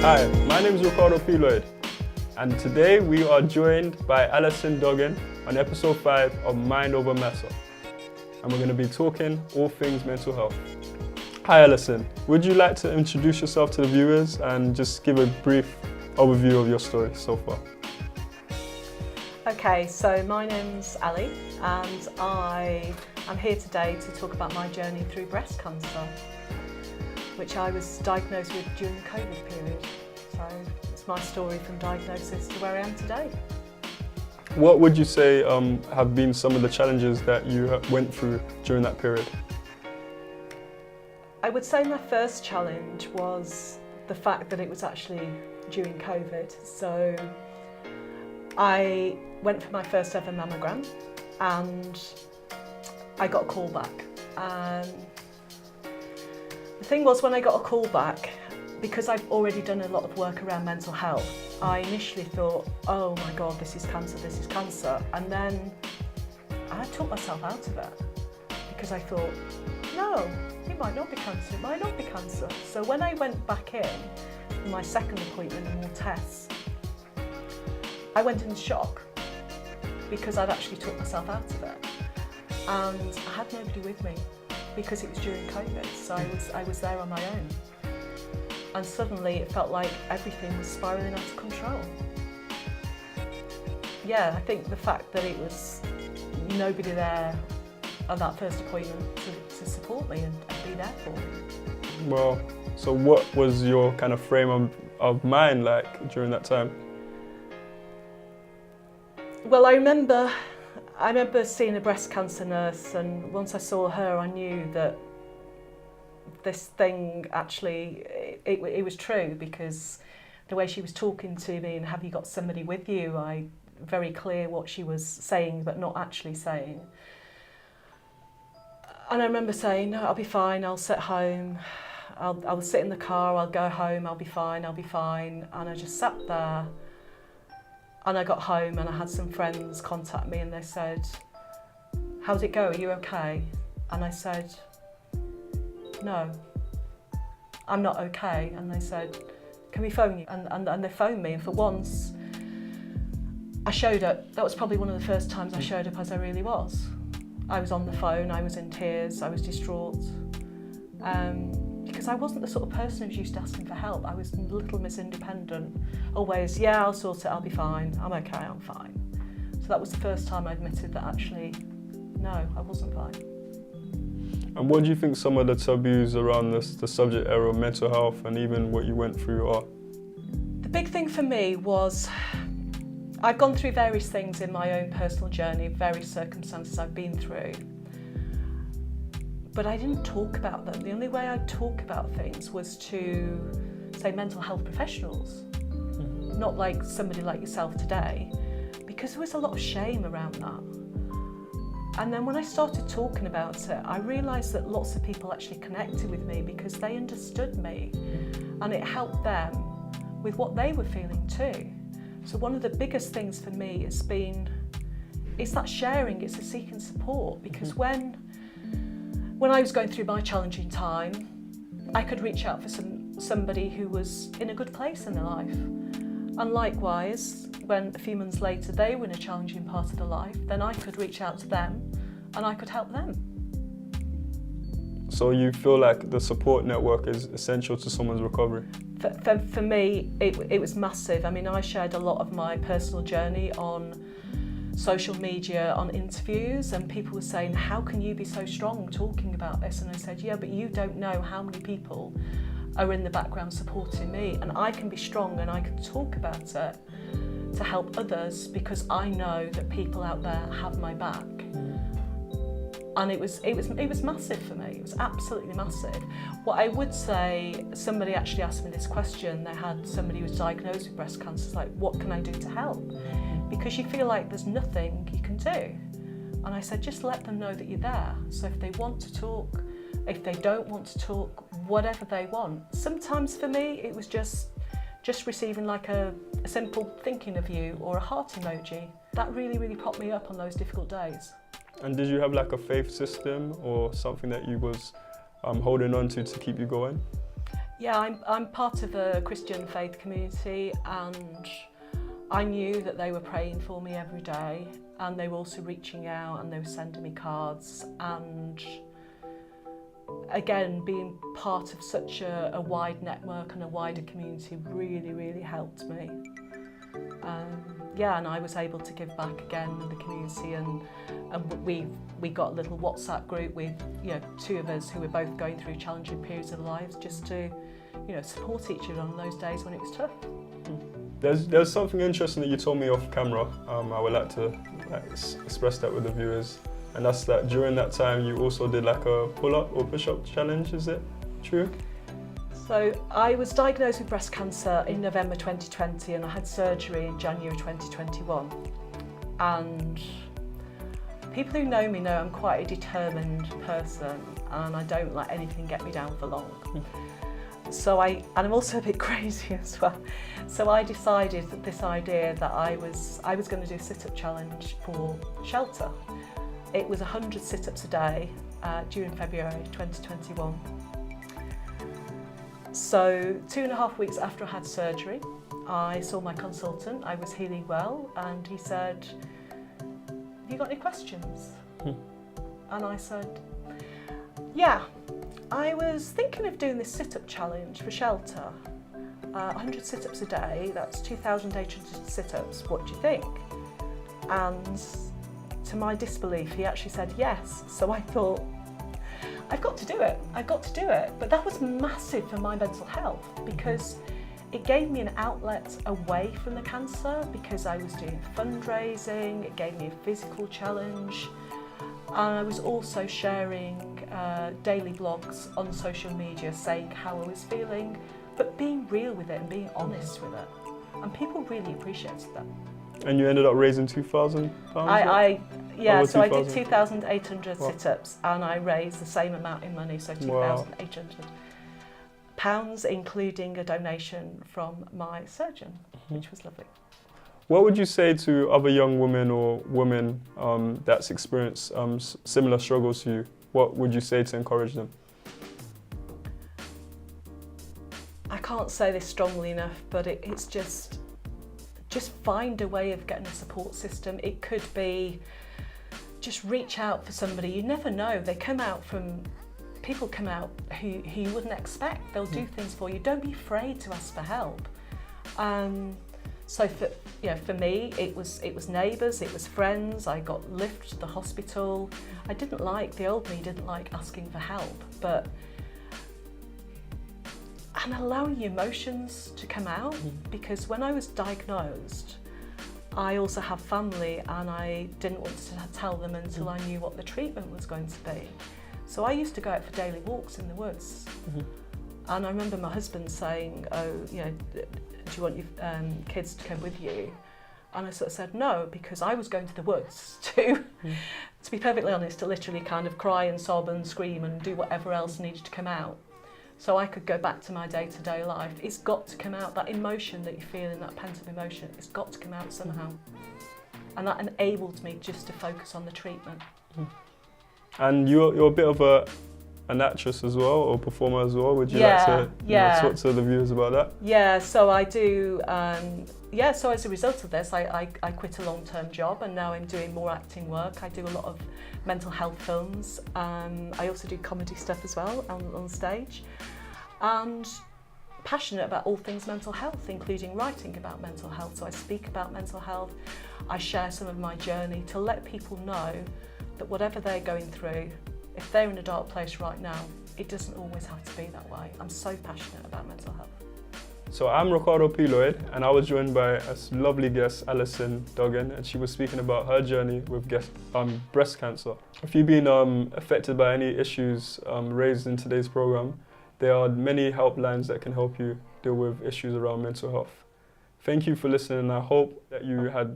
Hi, my name is Ricardo P. Lloyd, and today we are joined by Alison on episode 5 of Mind Over Matter, and we're going to be talking all things mental health. Hi Alison, would you like to introduce yourself to the viewers and just give a brief overview of your story so far? Okay, so my name's Ali and I am here today to talk about my journey through breast cancer, which I was diagnosed with during the COVID period. So it's my story from diagnosis to where I am today. What would you say have been some of the challenges that you went through during that period? I would say my first challenge was the fact that it was actually during COVID. So I went for my first ever mammogram and I got a call back. The thing was, when I got a call back, because I've already done a lot of work around mental health, I initially thought, oh my God, this is cancer. And then I took myself out of it because I thought, no, it might not be cancer, So when I went back in for my second appointment and more tests, I went in shock because I'd actually took myself out of it. And I had nobody with me because it was during COVID, so I was there on my own. And suddenly it felt like everything was spiralling out of control. Yeah, I think the fact that it was nobody there at that first appointment to support me and be there for me. Well, so what was your kind of frame of mind like during that time? Well, I remember seeing a breast cancer nurse, and once I saw her, I knew that this thing actually, it was true, because the way she was talking to me and have you got somebody with you, very clear what she was saying but not actually saying. And I remember saying, no, I'll be fine, I'll sit home, I'll sit in the car, I'll go home, I'll be fine. And I just sat there. And I got home and I had some friends contact me and they said, how'd it go? Are you okay? And I said, no, I'm not okay. And they said, can we phone you? And they phoned me, and for once, I showed up. That was probably one of the first times I showed up as I really was. I was on the phone, I was in tears, I was distraught. Because I wasn't the sort of person who was used to asking for help. I was little Miss Independent. Always, yeah, I'll sort it, I'll be fine. I'm okay, I'm fine. So that was the first time I admitted that actually, no, I wasn't fine. And what do you think some of the taboos around the subject area of mental health and even what you went through are? The big thing for me was, I've gone through various things in my own personal journey, various circumstances I've been through. But I didn't talk about them. The only way I'd talk about things was to, say, mental health professionals, not like somebody like yourself today, because there was a lot of shame around that. And then when I started talking about it, I realised that lots of people actually connected with me because they understood me, and it helped them with what they were feeling too. So one of the biggest things for me has been, it's that sharing, it's the seeking support, because when I was going through my challenging time, I could reach out for somebody who was in a good place in their life. And likewise, when a few months later they were in a challenging part of their life, then I could reach out to them and I could help them. So you feel like the support network is essential to someone's recovery? For me, it was massive. I mean, I shared a lot of my personal journey on social media, on interviews, and people were saying, how can you be so strong talking about this? And I said, yeah, but you don't know how many people are in the background supporting me, and I can be strong and I can talk about it to help others because I know that people out there have my back. And it was massive for me. It was absolutely massive. What I would say, somebody actually asked me this question. They had somebody who was diagnosed with breast cancer. It's like, what can I do to help? Because you feel like there's nothing you can do. And I said, just let them know that you're there. So if they want to talk, if they don't want to talk, whatever they want. Sometimes for me, it was just receiving like a simple thinking of you or a heart emoji. That really, really popped me up on those difficult days. And did you have like a faith system or something that you was holding on to keep you going? Yeah, I'm part of a Christian faith community, and I knew that they were praying for me every day, and they were also reaching out and they were sending me cards, and again, being part of such a wide network and a wider community really helped me. Yeah, and I was able to give back again in the community, and we got a little WhatsApp group with, you know, two of us who were both going through challenging periods of lives, just to, you know, support each other on those days when it was tough. There's something interesting that you told me off camera. I would like to express that with the viewers, and that's that during that time you also did like a pull-up or push-up challenge. Is it true? So I was diagnosed with breast cancer in November 2020, and I had surgery in January 2021. And people who know me know I'm quite a determined person, and I don't let anything get me down for long. So and I'm also a bit crazy as well. So I decided that this idea that I was going to do a sit-up challenge for shelter. It was 100 sit-ups a day during February 2021. So 2.5 weeks after I had surgery, I saw my consultant. I was healing well, and he said, "Have you got any questions?" And I said, "Yeah, I was thinking of doing this sit-up challenge for shelter. 100 sit-ups a day, that's 2,800 sit-ups. What do you think?" And to my disbelief, he actually said yes. So I thought, I've got to do it. But that was massive for my mental health, because it gave me an outlet away from the cancer, because I was doing fundraising, it gave me a physical challenge. And I was also sharing daily blogs on social media saying how I was feeling, but being real with it and being honest with it. And people really appreciated that. And you ended up raising £2,000? So I did 2,800 Wow. sit-ups, and I raised the same amount in money, so £2,800, including a donation from my surgeon, which was lovely. What would you say to other young women or women that's experienced similar struggles to you? What would you say to encourage them? I can't say this strongly enough, but it's just find a way of getting a support system. It could be just reach out for somebody. You never know. People come out who you wouldn't expect. They'll do things for you. Don't be afraid to ask for help. So for me, it was neighbours, it was friends. I got lifted to the hospital. The old me didn't like asking for help, and allowing your emotions to come out, because when I was diagnosed, I also have family, and I didn't want to tell them until I knew what the treatment was going to be. So I used to go out for daily walks in the woods. And I remember my husband saying, "Oh, you know, do you want your kids to come with you?" And I sort of said no, because I was going to the woods to be perfectly honest, to literally kind of cry and sob and scream and do whatever else needed to come out, so I could go back to my day-to-day life. It's got to come out. That emotion that you feel, in that pent-up emotion, it's got to come out somehow. And that enabled me just to focus on the treatment. And you're a bit of an actress as well, or performer as well. Would you like to talk to the viewers about that? Yeah, so I do. So as a result of this, I quit a long-term job, and now I'm doing more acting work. I do a lot of mental health films. I also do comedy stuff as well on stage, and passionate about all things mental health, including writing about mental health. So I speak about mental health. I share some of my journey to let people know that whatever they're going through, if they're in a dark place right now, it doesn't always have to be that way. I'm so passionate about mental health. So I'm Ricardo P. Lloyd, and I was joined by a lovely guest, Alison Duggan, and she was speaking about her journey with breast cancer. If you've been affected by any issues raised in today's program, there are many helplines that can help you deal with issues around mental health. Thank you for listening, and I hope that you had